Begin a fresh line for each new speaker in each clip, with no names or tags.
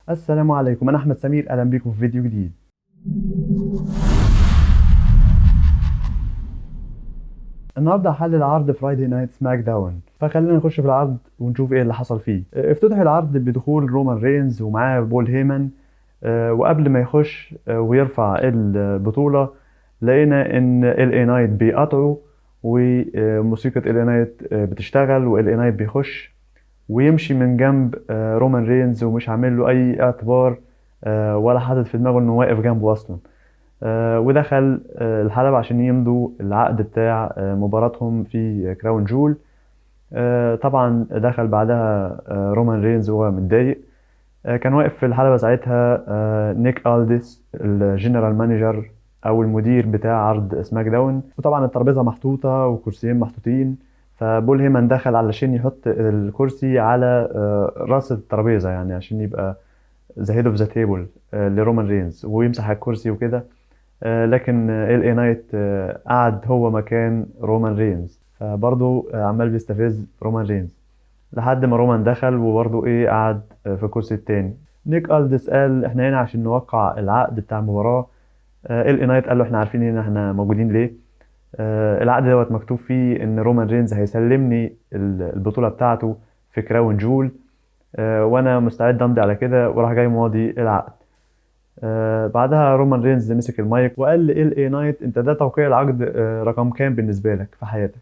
السلام عليكم، أنا أحمد سمير. أهلا بكم في فيديو جديد. النهارده هحلل عرض فرايدي نايت سماك داون، فخلينا نخش في العرض ونشوف ايه اللي حصل فيه. افتتح العرض بدخول رومان رينز ومعاه بول هيمن. وقبل ما يخش ويرفع البطولة، لقينا ان ال اي نايت بيقطعوا، وموسيقى ال اي نايت بتشتغل، وال اي نايت بيخش ويمشي من جنب رومان رينز، ومش عامل له اي اعتبار، ولا حاطط في دماغه انه واقف جنبه اصلا. ودخل الحلبة عشان يمضوا العقد بتاع مباراتهم في كراون جول. طبعا دخل بعدها رومان رينز وهو متضايق. كان واقف في الحلبة ساعتها نيك ألديس الجنرال مانجر أو المدير بتاع عرض سماك داون، وطبعا الترابيزة محطوطة وكرسيين محطوطين. فبول هيمن دخل علشان يحط الكرسي على راس الترابيزة، يعني عشان يبقى ذا هيد اوف ذا تيبل لرومان رينز، ويمسح الكرسي وكده. لكن ال اي نايت قعد هو مكان رومان رينز، فبرضه عمال بيستفز رومان رينز لحد ما رومان دخل وبرضه ايه قعد في الكرسي التاني. نيك ألدس قال احنا هنا عشان نوقع العقد بتاع المباراة. ال اي نايت قال له احنا عارفين هنا احنا موجودين ليه. العقد دوت مكتوب فيه ان رومان رينز هيسلمني البطولة بتاعته في كراون جول، وانا مستعد امضي على كده، وراح جاي ماضي العقد. بعدها رومان رينز مسك المايك وقال ل اي نايت انت ده توقيع العقد رقم كام بالنسبه لك في حياتك؟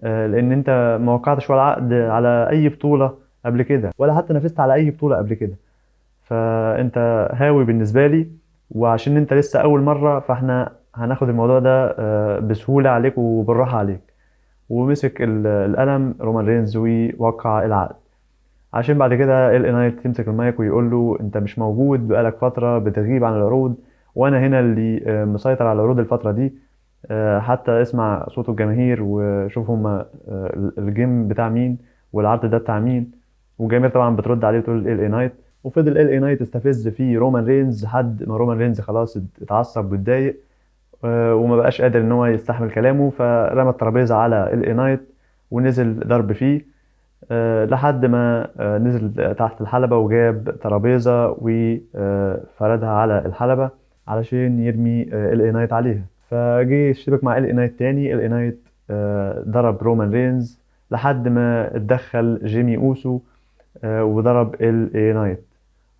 لان انت ما وقعتش ولا عقد على اي بطوله قبل كده، ولا حتى نافست على اي بطوله قبل كده. فانت هاوي بالنسبه لي، وعشان انت لسه اول مره فاحنا هناخد الموضوع ده بسهوله عليك وبالراحه عليك. ومسك القلم رومان رينز ووقع العقد، عشان بعد كده ال نايت يمسك المايك ويقول له انت مش موجود بقالك فترة بتغيب عن العروض، وانا هنا اللي مسيطر على العروض الفترة دي. حتى اسمع صوت الجماهير وشوف هما الجيم بتاع مين والعرض ده بتاع مين. والجماهير طبعا بترد عليه وتقول ال نايت. وفضل ال نايت يستفز في رومان رينز لحد ما رومان رينز خلاص اتعصب واتضايق، وما بقاش قادر ان هو يستحمل كلامه، فرمى الترابيزة على ال نايت ونزل ضرب فيه. لحد ما نزل تحت الحلبة وجاب ترابيزة وفردها على الحلبة علشان يرمي ال اي نايت عليها. فجه يشتبك مع ال اي نايت تاني. ال اي نايت ضرب رومان رينز لحد ما اتدخل جيمي اوسو وضرب ال اي نايت،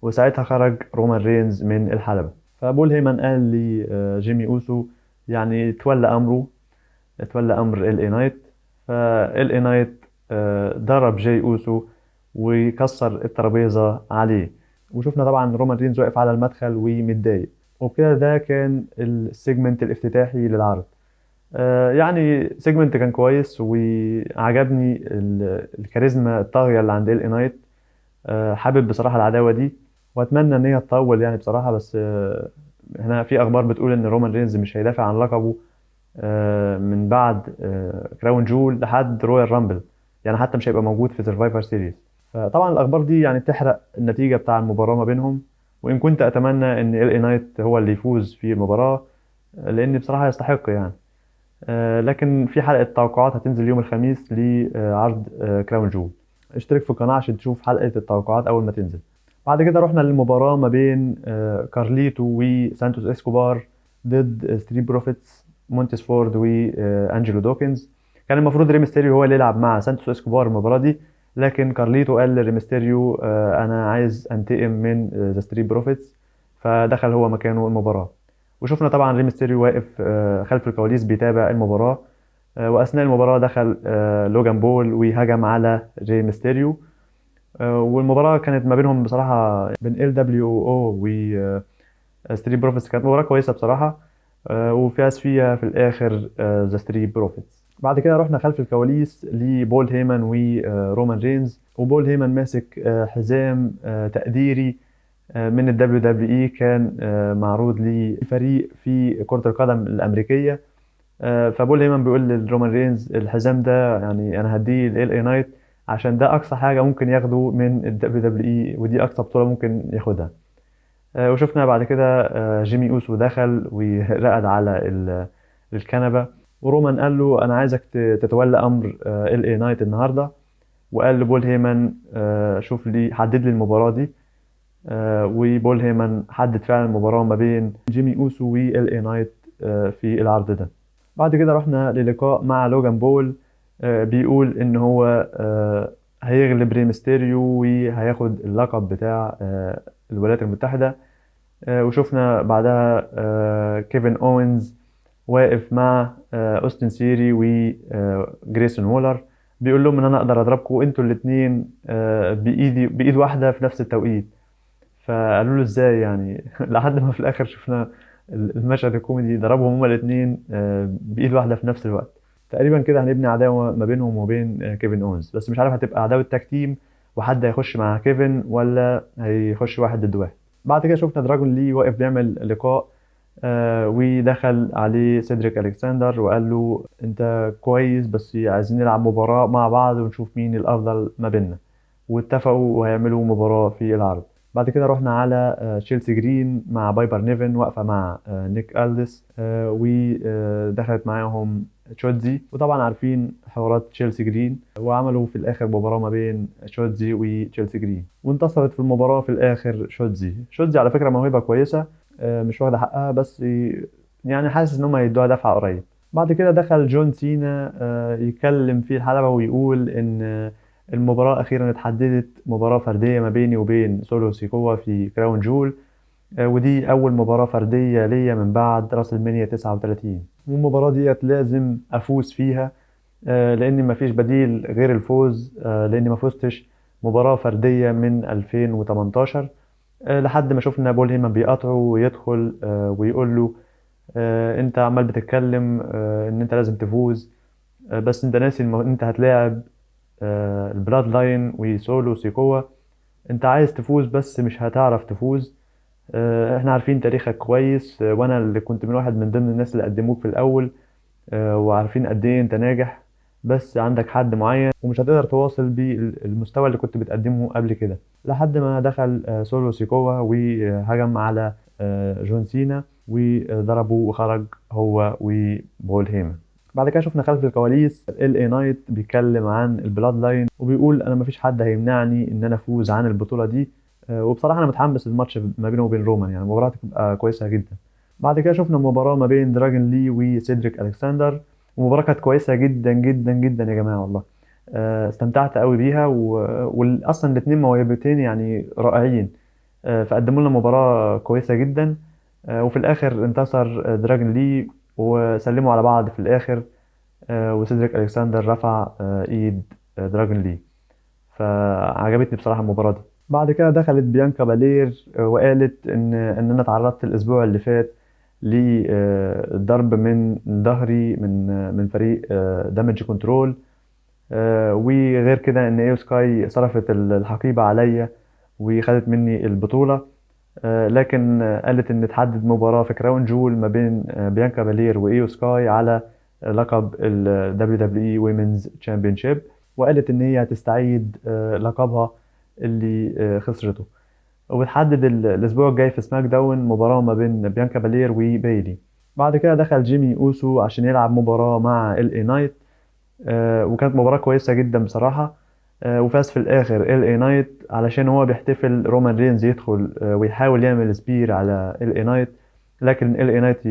وساعتها خرج رومان رينز من الحلبة. فبول هيمن قال لجيمي اوسو يعني تولى امر ال اي نايت. فال اي نايت ضرب جاي اوسو وكسر الترابيزه عليه. وشفنا طبعا رومان رينز واقف على المدخل ومتضايق. وبكده ده كان السيجمنت الافتتاحي للعرض. يعني سيجمنت كان كويس وعجبني الكاريزما الطاغيه اللي عند ال اي نايت. حابب بصراحه العداوه دي، واتمنى ان هي تطول يعني بصراحه. بس هنا في اخبار بتقول ان رومان رينز مش هيدافع عن لقبه من بعد كراون جول لحد رويال رامبل، يعني حتى مش هيبقى موجود في سرفايفر سيريز. فطبعا الاخبار دي يعني تحرق النتيجه بتاع المباراه ما بينهم. وان كنت اتمنى ان ال اي نايت هو اللي يفوز في المباراه، لان بصراحه يستحق يعني. لكن في حلقه توقعات هتنزل يوم الخميس لعرض كراون جول. اشترك في القناه عشان تشوف حلقه التوقعات اول ما تنزل. بعد كده رحنا للمباراه ما بين كارليتو وسانتوس اسكوبار ضد ستريت بروفيتس مونتس فورد وانجلو دوكنز. كان المفروض ريمستيريو هو اللي يلعب مع سانتوس اسكوبار المباراه دي، لكن كارليتو قال لريمستيريو انا عايز انتقم من ذا ستريت بروفيتس، فدخل هو مكانه المباراه. وشفنا طبعا ريمستيريو واقف خلف الكواليس بيتابع المباراه. واثناء المباراه دخل لوجان بول وهجم على ري ميستيريو. والمباراه كانت ما بينهم بصراحه بين ال دبليو او و ستريت بروفيتس. كانت مباراه كويسه بصراحه، وفاز فيها في الاخر ذا ستريت بروفيتس. بعد كده رحنا خلف الكواليس لبول هيمن ورومان رينز. وبول هيمن ماسك حزام تقديري من الدبليو دبليو اي، كان معروض لفريق في كرة القدم الأمريكية. فبول هيمن بيقول لرومان رينز الحزام ده يعني انا هديه ل اي نايت، عشان ده اقصى حاجه ممكن ياخده من الدبليو دبليو اي، ودي اقصى بطوله ممكن ياخدها. وشفنا بعد كده جيمي اوسو دخل ورقد على الكنبه. ورومان قال له انا عايزك تتولى امر اي نايت النهارده. وقال لبول هيمن شوف لي حدد لي المباراه دي. وبول هيمن حدد فعلا المباراة ما بين جيمي أوسو وال اي نايت في العرض ده. بعد كده رحنا للقاء مع لوجان بول، بيقول ان هو هيغلب ري ميستيريو وهياخد اللقب بتاع الولايات المتحدة. وشفنا بعدها كيفن أوينز واقف مع أوستن سيري وجريسون وولر، بيقول لهم ان انا اقدر اضربكم انتوا الاثنين بايد واحدة في نفس التوقيت. فقالوا له ازاي يعني لحد ما في الاخر شفنا المشهد الكوميدي، ضربهم هما الاثنين بايد واحده في نفس الوقت. تقريبا كده هنبني عداوه ما بينهم وبين كيفن اونز، بس مش عارف هتبقى عداوه تاك تيم وحد هيخش مع كيفن ولا هيخش واحد ضد واحد. بعد كده شفنا دراجون لي واقف بيعمل لقاء، ودخل عليه سيدريك الكسندر وقال له انت كويس بس عايزين نلعب مباراة مع بعض ونشوف مين الافضل ما بيننا. واتفقوا وهيعملوا مباراة في العرض. بعد كده رحنا على تشيلسي جرين مع بايبر نيفن واقفة مع نيك ألدس، ودخلت معاهم تشوتزي. وطبعا عارفين حوارات تشيلسي جرين، وعملوا في الآخر مباراة ما بين تشوتزي وتشيلسي جرين، وانتصرت في المباراة في الآخر شوتزي على فكرة موهبة كويسة، مش واخدة حقها، بس يعني حاسس إن هم هيدوها دفعة قريب. بعد كده دخل جون سينا يتكلم في الحلبة ويقول إن المباراة أخيرا اتحددت مباراة فردية ما بيني وبين سولو سيكوا في كراون جول، ودي أول مباراة فردية ليا من بعد راس المنيا 39، والمباراة ديت لازم أفوز فيها لأن مفيش بديل غير الفوز، لأني ما فزتش مباراة فردية من 2018 لحد ما شفنا بول هيمن بيقاطعه ويدخل ويقول له أنت عمال بتتكلم إن أنت لازم تفوز، بس أنت ناسي إن أنت هتلاعب البلاد لاين وسولو سيكوا. انت عايز تفوز بس مش هتعرف تفوز. احنا عارفين تاريخك كويس، وانا اللي كنت من واحد من ضمن الناس اللي قدموك في الاول، وعارفين قد ايه انت ناجح، بس عندك حد معين ومش هتقدر تواصل بالمستوى اللي كنت بتقدمه قبل كده. لحد ما دخل سولو سيكوا وهجم على جون سينا وضربه وخرج هو وبول هيمن. بعد كده شفنا خلف الكواليس ال اي نايت بيتكلم عن البلاد لاين وبيقول انا مفيش حد هيمنعني ان انا افوز عن البطوله دي، وبصراحه انا متحمس الماتش ما بينه وبين رومان، يعني المباراه هتبقى كويسه جدا. بعد كده شفنا مباراه ما بين دراجون لي وسيدريك الكسندر، المباراه كانت كويسه جدا جدا جدا يا جماعه والله. استمتعت قوي بيها واصلا الاثنين موهبتين يعني رائعين، فقدموا لنا مباراه كويسه جدا. وفي الاخر انتصر دراجون لي وسلموا على بعض في الاخر، وسيدريك الكسندر رفع ايد دراجون لي، فعجبتني بصراحه المباراه دي. بعد كده دخلت بيانكا بالير وقالت ان انا اتعرضت الاسبوع اللي فات لضرب من ظهري من فريق دامج كنترول، وغير كده ان ايو سكاي صرفت الحقيبه عليا وخدت مني البطوله. لكن قالت ان تحدد مباراة في كراون جول ما بين بيانكا بالير وايو سكاي على لقب ال WWE Women's Championship، وقالت ان هي هتستعيد لقبها اللي خسرته، وبتحدد الاسبوع الجاي في سماك داون مباراة ما بين بيانكا بالير وبايلي. بعد كده دخل جيمي اوسو عشان يلعب مباراة مع ال اي نايت، وكانت مباراة كويسة جدا بصراحة. وفاز في الآخر ال اي نايت علشان هو بيحتفل رومان رينز يدخل ويحاول يعمل سبير على ال اي نايت، لكن ال اي نايت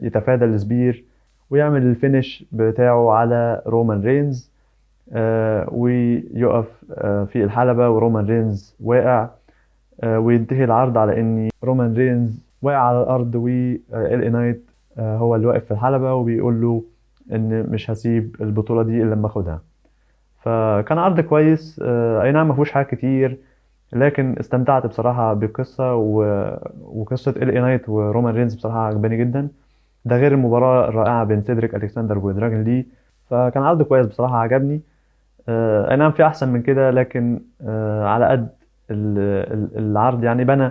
يتفادى السبير ويعمل الفينش بتاعه على رومان رينز، ويقف في الحلبة ورومان رينز واقع، وينتهي العرض على ان رومان رينز واقع على الارض وال اي نايت هو اللي واقف في الحلبة وبيقول له ان مش هسيب البطولة دي الا لما اخدها. فكان عرض كويس، اي نعم ما فيهوش حاجات كتير، لكن استمتعت بصراحة بالقصة وقصة ال اي نايت ورومان رينز بصراحة عجباني جدا. ده غير المباراة الرائعة بين سيدريك الكسندر ودراجون لي، فكان عرض كويس بصراحة عجبني. اي نعم في احسن من كده، لكن على قد العرض يعني بنى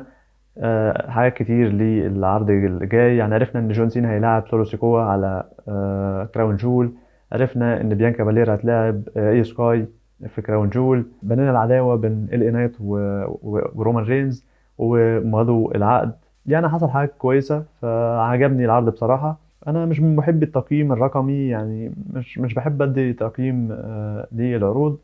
حاجات كتير للعرض اللي جاي. يعني عرفنا ان جون سينا هيلاعب سولو سيكوا على كراون جول، عرفنا ان بيانكا باليرا هتلاعب اي سكاي في كراون جول، بنينا العداوه بين ال اي نايت ورومان رينز ومضوا العقد. يعني حصل حاجات كويسه فعجبني العرض بصراحه. انا مش من محبي التقييم الرقمي، يعني مش بحب ادي تقييم للعروض،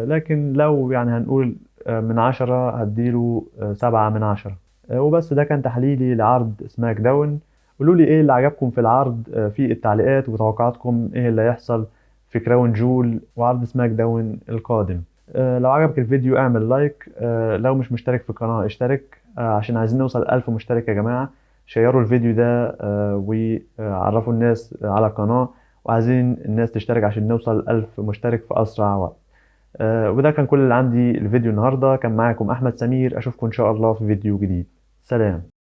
لكن لو يعني هنقول من 10 هديله 7 من 10. وبس ده كان تحليلي لعرض سماك داون. قولوا لي ايه اللي عجبكم في العرض في التعليقات، وتوقعاتكم ايه اللي هيحصل في كراون جول وعرض سماك داون القادم. لو عجبك الفيديو اعمل لايك، لو مش مشترك في القناة اشترك، عشان عايزين نوصل 1000 مشترك يا جماعة. شيروا الفيديو ده وعرفوا الناس على القناة، وعايزين الناس تشترك عشان نوصل 1000 مشترك في أسرع وقت. وده كان كل اللي عندي الفيديو النهاردة. كان معاكم أحمد سمير، أشوفكم إن شاء الله في فيديو جديد. سلام.